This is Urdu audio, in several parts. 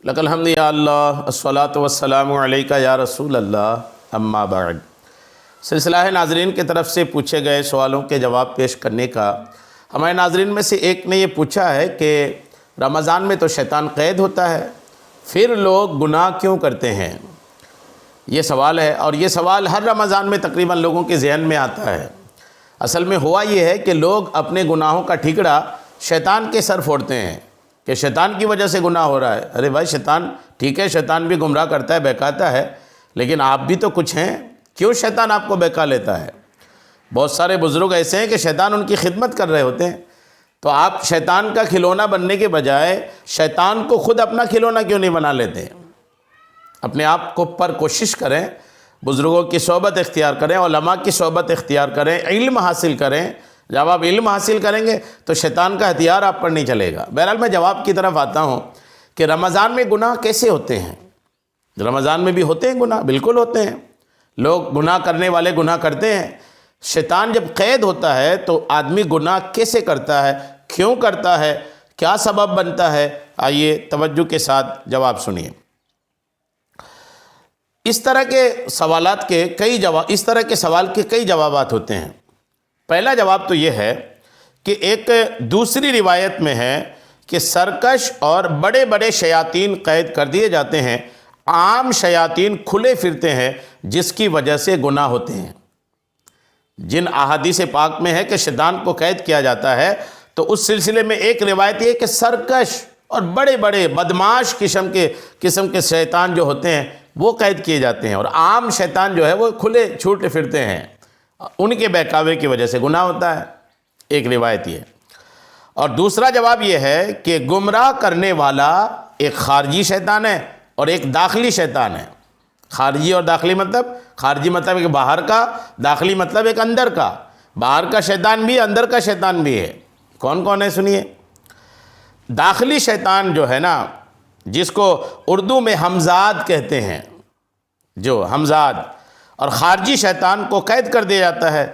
لک الحمد یا اللہ الصلاۃ والسلام علیک یا رسول اللہ اما بعد۔ سلسلہ ہے ناظرین کی طرف سے پوچھے گئے سوالوں کے جواب پیش کرنے کا۔ ہمارے ناظرین میں سے ایک نے یہ پوچھا ہے کہ رمضان میں تو شیطان قید ہوتا ہے، پھر لوگ گناہ کیوں کرتے ہیں؟ یہ سوال ہے، اور یہ سوال ہر رمضان میں تقریباً لوگوں کے ذہن میں آتا ہے۔ اصل میں ہوا یہ ہے کہ لوگ اپنے گناہوں کا ٹھیکڑا شیطان کے سر پھوڑتے ہیں کہ شیطان کی وجہ سے گناہ ہو رہا ہے۔ ارے بھائی شیطان ٹھیک ہے، شیطان بھی گمراہ کرتا ہے، بہکاتا ہے، لیکن آپ بھی تو کچھ ہیں، کیوں شیطان آپ کو بہکا لیتا ہے؟ بہت سارے بزرگ ایسے ہیں کہ شیطان ان کی خدمت کر رہے ہوتے ہیں، تو آپ شیطان کا کھلونا بننے کے بجائے شیطان کو خود اپنا کھلونا کیوں نہیں بنا لیتے ہیں؟ اپنے آپ کو پر کوشش کریں، بزرگوں کی صحبت اختیار کریں، علماء کی صحبت اختیار کریں، علم حاصل کریں۔ جب آپ علم حاصل کریں گے تو شیطان کا ہتھیار آپ پر نہیں چلے گا۔ بہرحال میں جواب کی طرف آتا ہوں کہ رمضان میں گناہ کیسے ہوتے ہیں؟ رمضان میں بھی ہوتے ہیں گناہ، بالکل ہوتے ہیں، لوگ گناہ کرنے والے گناہ کرتے ہیں۔ شیطان جب قید ہوتا ہے تو آدمی گناہ کیسے کرتا ہے، کیوں کرتا ہے، کیا سبب بنتا ہے؟ آئیے توجہ کے ساتھ جواب سنیے۔ اس طرح کے سوال کے کئی جوابات ہوتے ہیں۔ پہلا جواب تو یہ ہے کہ ایک دوسری روایت میں ہے کہ سرکش اور بڑے بڑے شیاطین قید کر دیے جاتے ہیں، عام شیاطین کھلے پھرتے ہیں، جس کی وجہ سے گناہ ہوتے ہیں۔ جن احادیث پاک میں ہے کہ شیطان کو قید کیا جاتا ہے، تو اس سلسلے میں ایک روایت یہ ہے کہ سرکش اور بڑے بڑے بدمعاش قسم کے شیطان جو ہوتے ہیں وہ قید کیے جاتے ہیں، اور عام شیطان جو ہے وہ کھلے چھوٹے پھرتے ہیں، ان کے بہکاوے کی وجہ سے گناہ ہوتا ہے۔ ایک روایت یہ، اور دوسرا جواب یہ ہے کہ گمراہ کرنے والا ایک خارجی شیطان ہے اور ایک داخلی شیطان ہے۔ خارجی اور داخلی مطلب، خارجی مطلب ایک باہر کا، داخلی مطلب ایک اندر کا۔ باہر کا شیطان بھی، اندر کا شیطان بھی ہے۔ کون کون ہے سنیے۔ داخلی شیطان جو ہے نا، جس کو اردو میں ہمزاد کہتے ہیں، جو ہمزاد، اور خارجی شیطان کو قید کر دیا جاتا ہے،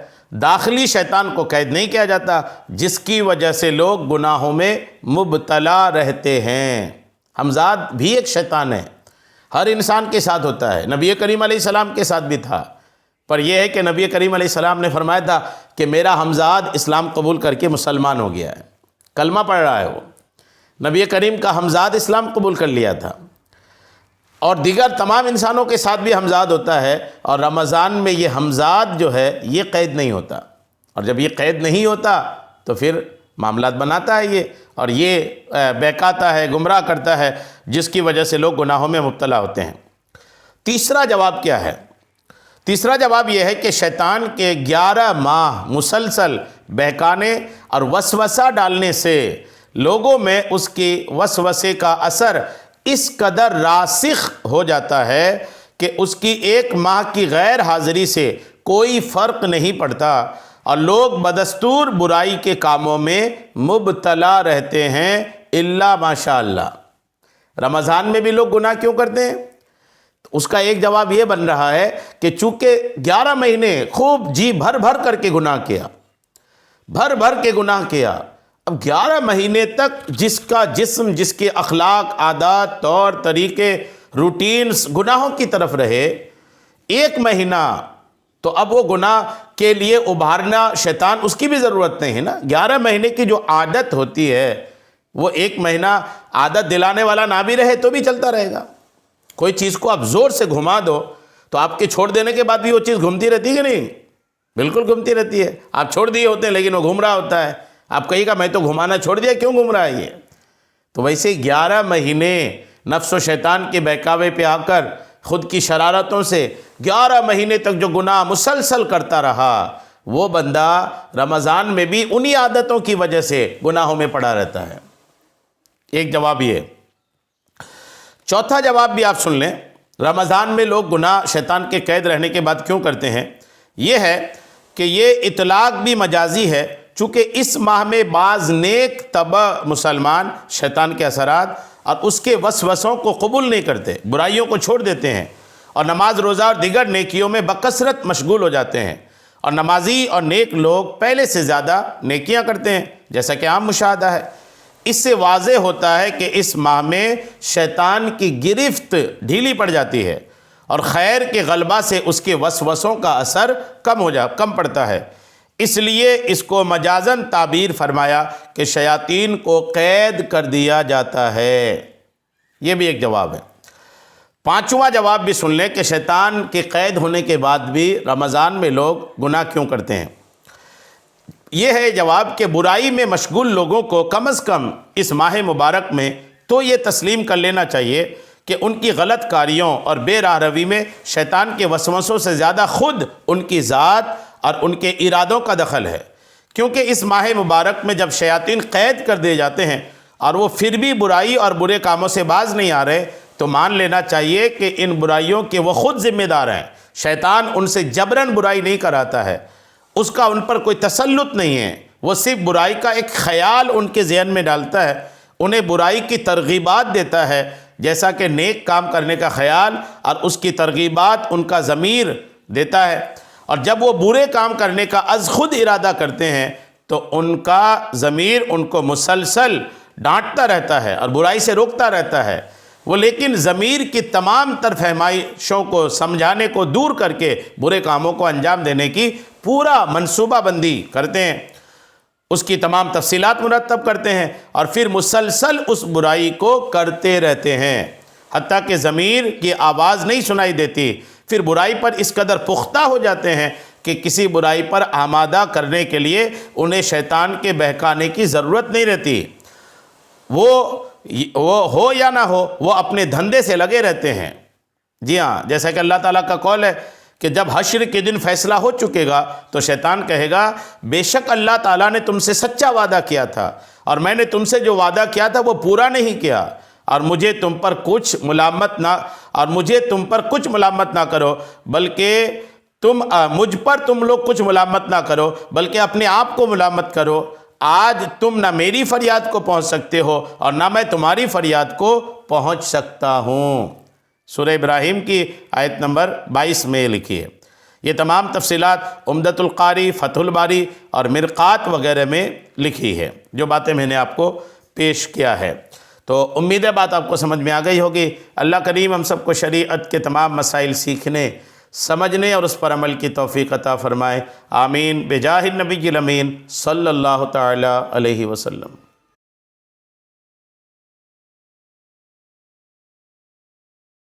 داخلی شیطان کو قید نہیں کیا جاتا، جس کی وجہ سے لوگ گناہوں میں مبتلا رہتے ہیں۔ ہمزاد بھی ایک شیطان ہے، ہر انسان کے ساتھ ہوتا ہے، نبی کریم علیہ السلام کے ساتھ بھی تھا، پر یہ ہے کہ نبی کریم علیہ السلام نے فرمایا تھا کہ میرا ہمزاد اسلام قبول کر کے مسلمان ہو گیا ہے، کلمہ پڑھ رہا ہے، وہ نبی کریم کا ہمزاد اسلام قبول کر لیا تھا۔ اور دیگر تمام انسانوں کے ساتھ بھی ہمزاد ہوتا ہے، اور رمضان میں یہ ہمزاد جو ہے یہ قید نہیں ہوتا، اور جب یہ قید نہیں ہوتا تو پھر معاملات بناتا ہے یہ، اور یہ بہکاتا ہے، گمراہ کرتا ہے، جس کی وجہ سے لوگ گناہوں میں مبتلا ہوتے ہیں۔ تیسرا جواب کیا ہے؟ تیسرا جواب یہ ہے کہ شیطان کے 11 ماہ مسلسل بہکانے اور وسوسہ ڈالنے سے لوگوں میں اس کی وسوسے کا اثر اس قدر راسخ ہو جاتا ہے کہ اس کی 1 ماہ کی غیر حاضری سے کوئی فرق نہیں پڑتا، اور لوگ بدستور برائی کے کاموں میں مبتلا رہتے ہیں، الا ماشاء اللہ۔ رمضان میں بھی لوگ گناہ کیوں کرتے ہیں؟ اس کا ایک جواب یہ بن رہا ہے کہ چونکہ 11 مہینے خوب جی بھر بھر کر کے گناہ کیا، بھر بھر کے گناہ کیا، اب 11 مہینے تک جس کا جسم، جس کے اخلاق، عادات، طور طریقے، روٹینز گناہوں کی طرف رہے، 1 مہینہ تو اب وہ گناہ کے لیے ابھارنا شیطان، اس کی بھی ضرورت نہیں ہے نا۔ 11 مہینے کی جو عادت ہوتی ہے، وہ 1 مہینہ عادت دلانے والا نہ بھی رہے تو بھی چلتا رہے گا۔ کوئی چیز کو آپ زور سے گھما دو تو آپ کے چھوڑ دینے کے بعد بھی وہ چیز گھومتی رہتی ہے کہ نہیں؟ بالکل گھومتی رہتی ہے۔ آپ چھوڑ دیے ہوتے ہیں لیکن وہ گھوم رہا ہوتا ہے، آپ کہیے گا میں تو گھمانا چھوڑ دیا، کیوں گھوم رہا ہے یہ؟ تو ویسے 11 مہینے نفس و شیطان کے بہکاوے پہ آ کر خود کی شرارتوں سے 11 مہینے تک جو گناہ مسلسل کرتا رہا، وہ بندہ رمضان میں بھی انہی عادتوں کی وجہ سے گناہوں میں پڑا رہتا ہے۔ ایک جواب یہ۔ چوتھا جواب بھی آپ سن لیں، رمضان میں لوگ گناہ شیطان کے قید رہنے کے بعد کیوں کرتے ہیں؟ یہ ہے کہ یہ اطلاق بھی مجازی ہے، چونکہ اس ماہ میں بعض نیک طبع مسلمان شیطان کے اثرات اور اس کے وسوسوں کو قبول نہیں کرتے، برائیوں کو چھوڑ دیتے ہیں، اور نماز روزہ اور دیگر نیکیوں میں بکثرت مشغول ہو جاتے ہیں، اور نمازی اور نیک لوگ پہلے سے زیادہ نیکیاں کرتے ہیں، جیسا کہ عام مشاہدہ ہے۔ اس سے واضح ہوتا ہے کہ اس ماہ میں شیطان کی گرفت ڈھیلی پڑ جاتی ہے اور خیر کے غلبہ سے اس کے وسوسوں کا اثر کم پڑتا ہے۔ اس لیے اس کو مجازاً تعبیر فرمایا کہ شیاطین کو قید کر دیا جاتا ہے۔ یہ بھی ایک جواب ہے۔ پانچواں جواب بھی سن لیں کہ شیطان کے قید ہونے کے بعد بھی رمضان میں لوگ گناہ کیوں کرتے ہیں۔ یہ ہے جواب کہ برائی میں مشغول لوگوں کو کم از کم اس ماہ مبارک میں تو یہ تسلیم کر لینا چاہیے کہ ان کی غلط کاریوں اور بے راہ روی میں شیطان کے وسوسوں سے زیادہ خود ان کی ذات اور ان کے ارادوں کا دخل ہے، کیونکہ اس ماہ مبارک میں جب شیاطین قید کر دیے جاتے ہیں اور وہ پھر بھی برائی اور برے کاموں سے باز نہیں آ رہے، تو مان لینا چاہیے کہ ان برائیوں کے وہ خود ذمہ دار ہیں۔ شیطان ان سے جبراً برائی نہیں کراتا ہے، اس کا ان پر کوئی تسلط نہیں ہے، وہ صرف برائی کا ایک خیال ان کے ذہن میں ڈالتا ہے، انہیں برائی کی ترغیبات دیتا ہے، جیسا کہ نیک کام کرنے کا خیال اور اس کی ترغیبات ان کا ضمیر دیتا ہے، اور جب وہ برے کام کرنے کا از خود ارادہ کرتے ہیں تو ان کا ضمیر ان کو مسلسل ڈانٹتا رہتا ہے اور برائی سے روکتا رہتا ہے۔ وہ لیکن ضمیر کی تمام تر فہمائشوں کو سمجھانے کو دور کر کے برے کاموں کو انجام دینے کی پورا منصوبہ بندی کرتے ہیں، اس کی تمام تفصیلات مرتب کرتے ہیں اور پھر مسلسل اس برائی کو کرتے رہتے ہیں، حتیٰ کہ ضمیر کی آواز نہیں سنائی دیتی۔ پھر برائی پر اس قدر پختہ ہو جاتے ہیں کہ کسی برائی پر آمادہ کرنے کے لیے انہیں شیطان کے بہکانے کی ضرورت نہیں رہتی۔ وہ ہو یا نہ ہو، وہ اپنے دھندے سے لگے رہتے ہیں۔ جی ہاں، جیسا کہ اللہ تعالیٰ کا قول ہے کہ جب حشر کے دن فیصلہ ہو چکے گا تو شیطان کہے گا بے شک اللہ تعالیٰ نے تم سے سچا وعدہ کیا تھا اور میں نے تم سے جو وعدہ کیا تھا وہ پورا نہیں کیا، اور مجھے تم پر کچھ ملامت نہ کرو بلکہ تم لوگ کچھ ملامت نہ کرو بلکہ اپنے آپ کو ملامت کرو۔ آج تم نہ میری فریاد کو پہنچ سکتے ہو اور نہ میں تمہاری فریاد کو پہنچ سکتا ہوں۔ سورہ ابراہیم کی آیت نمبر 22 میں لکھی ہے۔ یہ تمام تفصیلات عمدۃ القاری، فتح الباری اور مرقات وغیرہ میں لکھی ہے، جو باتیں میں نے آپ کو پیش کیا ہے۔ تو امید ہے بات آپ کو سمجھ میں آ گئی ہوگی۔ اللہ کریم ہم سب کو شریعت کے تمام مسائل سیکھنے، سمجھنے اور اس پر عمل کی توفیق عطا فرمائے۔ آمین بجاہ النبی الامین صلی اللہ تعالی علیہ وسلم۔